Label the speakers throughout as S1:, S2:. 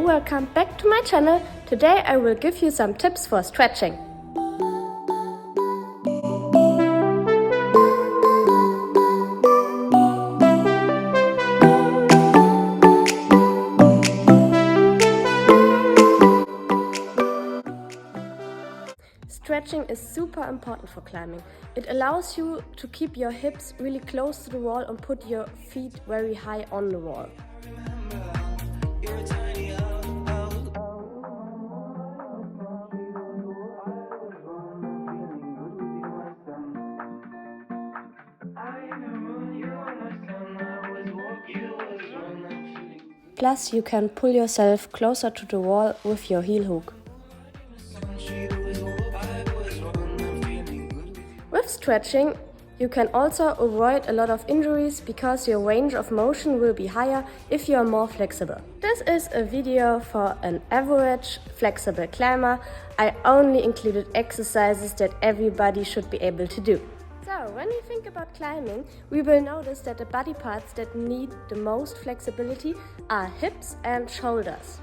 S1: welcome back to my channel. Today I will give you some tips for stretching. Stretching is super important for climbing. It allows you to keep your hips really close to the wall and put your feet very high on the wall. Plus, you can pull yourself closer to the wall with your heel hook. With stretching, you can also avoid a lot of injuries because your range of motion will be higher if you are more flexible. This is a video for an average flexible climber. I only included exercises that everybody should be able to do. So, when we think about climbing, we will notice that the body parts that need the most flexibility are hips and shoulders.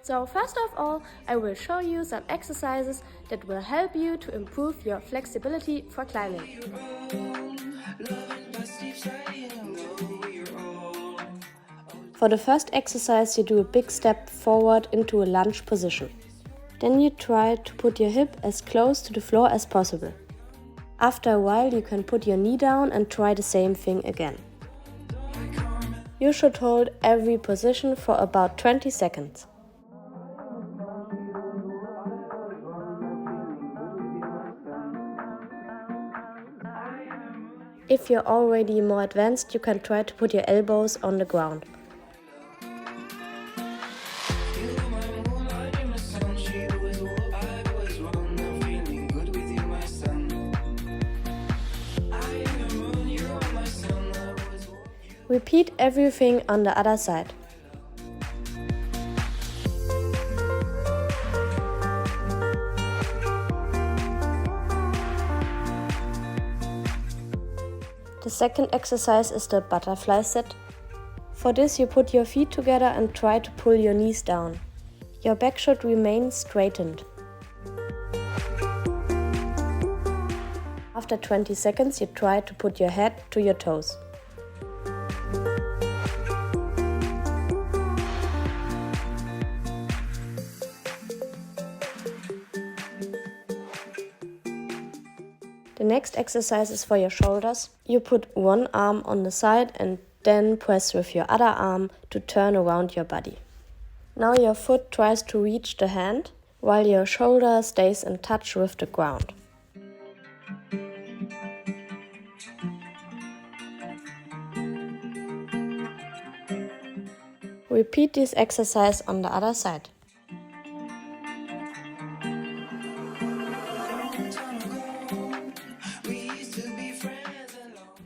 S1: So first of all, I will show you some exercises that will help you to improve your flexibility for climbing. For the first exercise, you do a big step forward into a lunge position. Then you try to put your hip as close to the floor as possible. After a while, you can put your knee down and try the same thing again. You should hold every position for about 20 seconds. If you're already more advanced, you can try to put your elbows on the ground. Repeat everything on the other side. The second exercise is the butterfly set. For this, you put your feet together and try to pull your knees down. Your back should remain straightened. After 20 seconds, you try to put your head to your toes. The next exercise is for your shoulders. You put one arm on the side and then press with your other arm to turn around your body. Now your foot tries to reach the hand while your shoulder stays in touch with the ground. Repeat this exercise on the other side.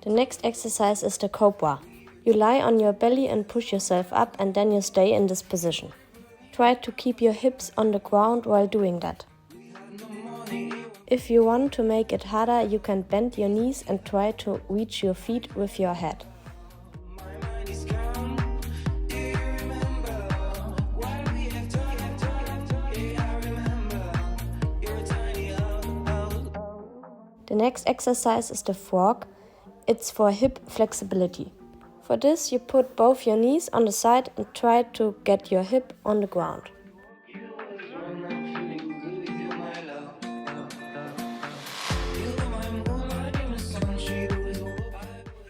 S1: The next exercise is the cobra. You lie on your belly and push yourself up, and then you stay in this position. Try to keep your hips on the ground while doing that. If you want to make it harder, you can bend your knees and try to reach your feet with your head. The next exercise is the frog. It's for hip flexibility. For this, you put both your knees on the side and try to get your hip on the ground.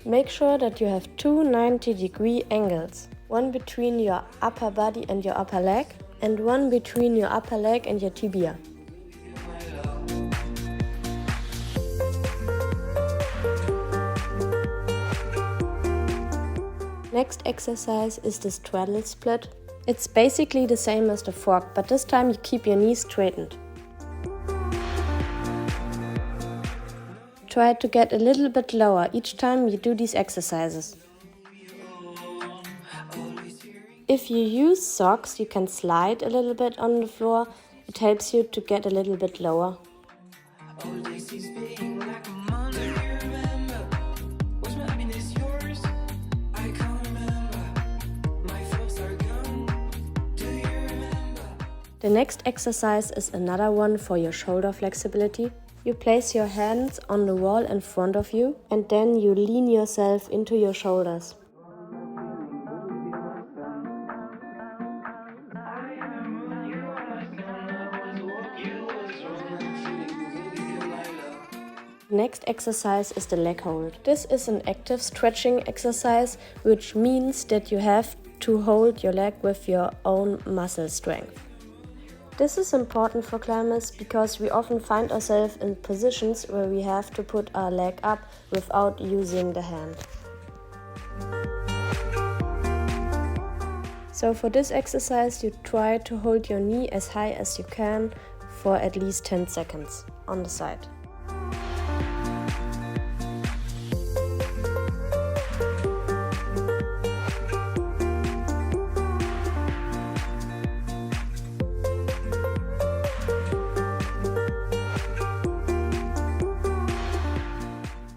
S1: Make sure that you have two 90-degree angles, one between your upper body and your upper leg, and one between your upper leg and your tibia. Next exercise is the straddle split. It's basically the same as the frog, but this time you keep your knees straightened. Try to get a little bit lower each time you do these exercises. If you use socks, you can slide a little bit on the floor. It helps you to get a little bit lower. The next exercise is another one for your shoulder flexibility. You place your hands on the wall in front of you and then you lean yourself into your shoulders. Next exercise is the leg hold. This is an active stretching exercise, which means that you have to hold your leg with your own muscle strength. This is important for climbers because we often find ourselves in positions where we have to put our leg up without using the hand. So for this exercise, you try to hold your knee as high as you can for at least 10 seconds on the side.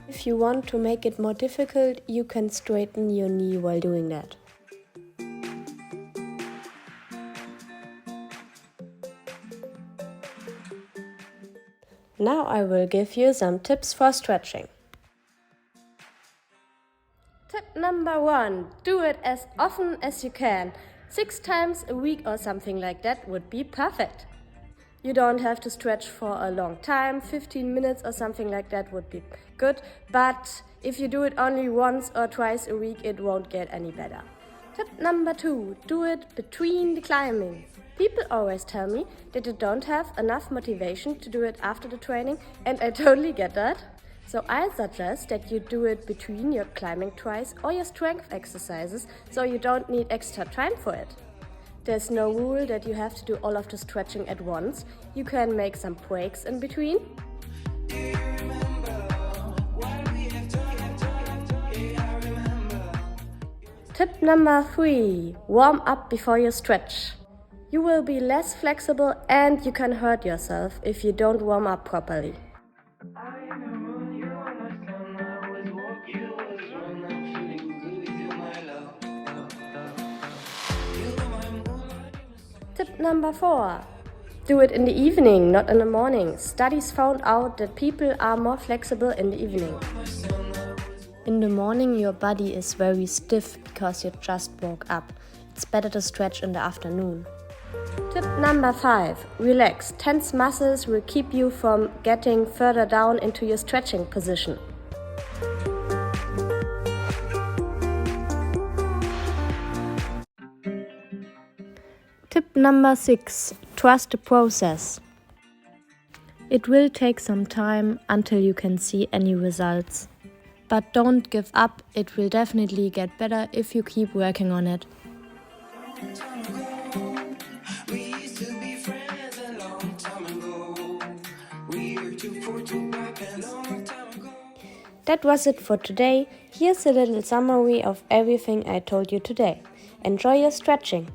S1: If you want to make it more difficult, you can straighten your knee while doing that. Now I will give you some tips for stretching. Tip number 1. Do it as often as you can. 6 times a week or something like that would be perfect. You don't have to stretch for a long time, 15 minutes or something like that would be good, but if you do it only once or twice a week, it won't get any better. Tip number 2, do it between the climbing. People always tell me that they don't have enough motivation to do it after the training, and I totally get that. So I suggest that you do it between your climbing twice or your strength exercises, so you don't need extra time for it. There's no rule that you have to do all of the stretching at once. You can make some breaks in between. Tip number 3. Warm up before you stretch. You will be less flexible and you can hurt yourself if you don't warm up properly. Tip number 4. Do it in the evening, not in the morning. Studies found out that people are more flexible in the evening. In the morning your body is very stiff because you just woke up. It's better to stretch in the afternoon. Tip number 5. Relax. Tense muscles will keep you from getting further down into your stretching position. Tip number 6. Trust the process. It will take some time until you can see any results. But don't give up, it will definitely get better if you keep working on it. That was it for today. Here's a little summary of everything I told you today. Enjoy your stretching.